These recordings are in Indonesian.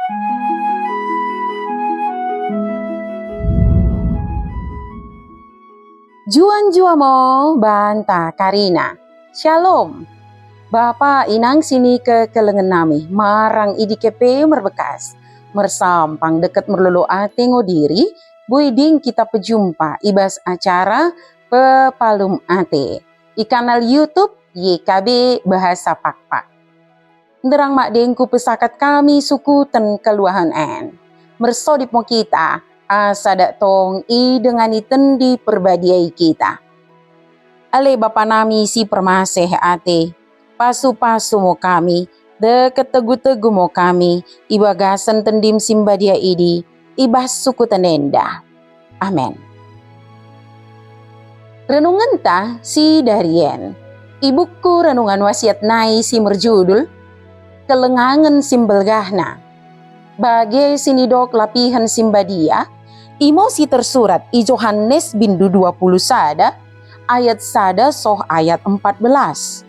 Juan mo banta Karina. Shalom. Bapa inang sini ke kelengan nami, marang idikepe merbekas. Mersampang dekat merlolo ate ngodiri, buiding kita pejumpa ibas acara Pepalum Ate. Di kanal YouTube YKB Bahasa Pakpak. Nderang mak dengku pesakat kami suku ten keluahan en. Mersodip mo kita. Asadak tong i dengan itendi perbadiai kita. Ale bapa nami si permaseh ate, pasu-pasu mo kami, deket tegu-tegu mo kami, ibagasan tendim simbadia idi, ibas suku tenenda. Amen. Renungan ta si Darien, ibuku renungan wasiat nai si merjudul, kelengangan simbelgahna. Bagai sinidok lapihan simbadia, imo si tersurat i Yohanes bindu 20 sada, ayat sada soh ayat 14.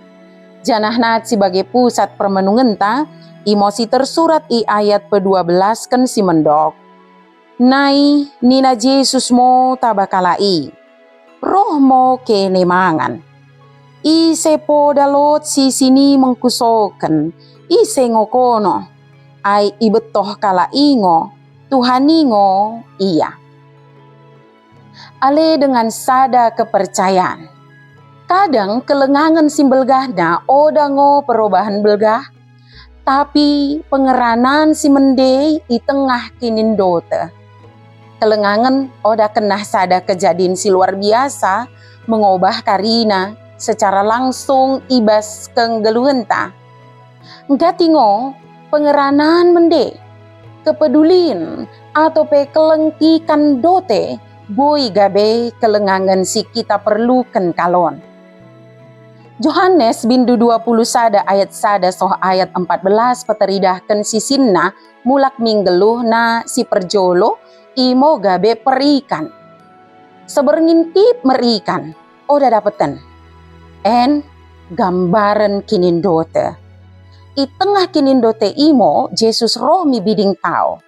Janah nat sebagai pusat permenungan ta, imo si tersurat i ayat pe-12 kan si mendok. Nai nina Yesus mo tabakalai, roh mo kene mangan. I sepo dalot si sini mengkusoken, i sengokono. Ay ibetoh kala ingo, Tuhan ingo iya. Ale dengan sada kepercayaan. Kadang kelengangan simbelgahna odango perubahan belgah, tapi pengeranan si mendei di tengah kinindote. Kelengangan oda kena sada kejadian si luar biasa, mengubah Karina secara langsung ibas kenggeluhenta. Gatingo pengeranan mende, kepedulin atau pekelengkikan dote, boy gabe kelengangan si kita perlukan kalon. Yohanes bindu 20 sada ayat sada soh ayat 14 peteridahkan si sinna mulak minggeluh na si perjolo imo gabe perikan. Seberngintip merikan, oda dapetan. En gambaran kinindote. I tengah kinindote imo, Yesus roh mi biding tau.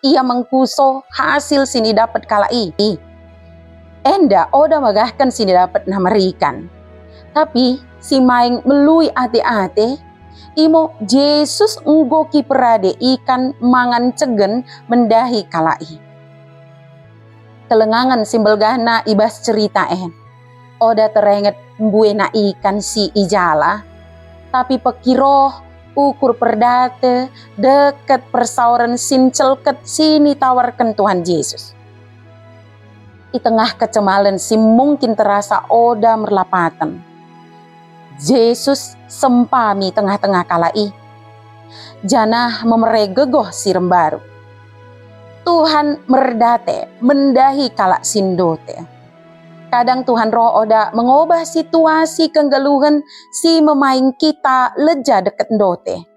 Ia mengkuso hasil sini dapat kala i. Enda oda magahkan sini dapat namerikan. Tapi si maing melui ate-ate, imo Yesus nggoki perade ikan mangan cegen mendahi kala i. Kelengangan simbelgahna ibas cerita oda terenget mbuena ikan si ijala, tapi pekiroh ukur perdate deket persauran sincelket sini tawarkan Tuhan Yesus. Di tengah kecemalan si mungkin terasa oda merlapatan. Yesus sempami tengah-tengah kalai. Janah memeregegoh si rembaru. Tuhan merdate mendahi kalak sindote. Kadang Tuhan roh oda mengubah situasi kenggeluhan si memain kita leja deket dote.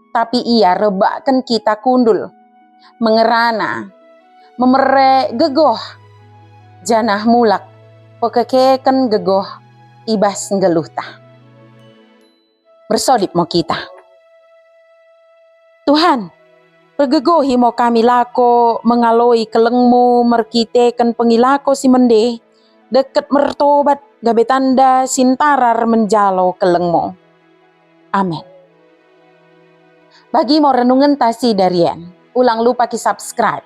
Tapi ia rebakkan kita kundul, mengerana, memere gegoh, janah mulak, pekekeken gegoh, ibas ngeluh tah. Bersodip mo kita. Tuhan, pergegohi mo kami lako mengaloi kelengmu merkiteken pengilako si mende deket mertobat gabe tanda sintarar menjalo kelengmu. Amin. Bagi mo renungan tasi Darien, ulang lupa ki subscribe,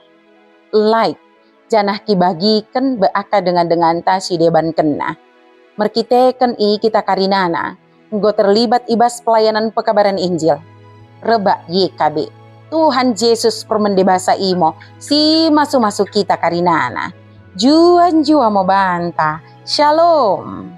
like, janah ki bagikan beaka dengan tasi deban kena. Merkiteken i kita karinana, nggo terlibat ibas pelayanan pekabaran Injil. Reba YKB. Tuhan Yesus permendebasa imo, si masuk-masuk kita karinana. Juan jua mo banta. Shalom.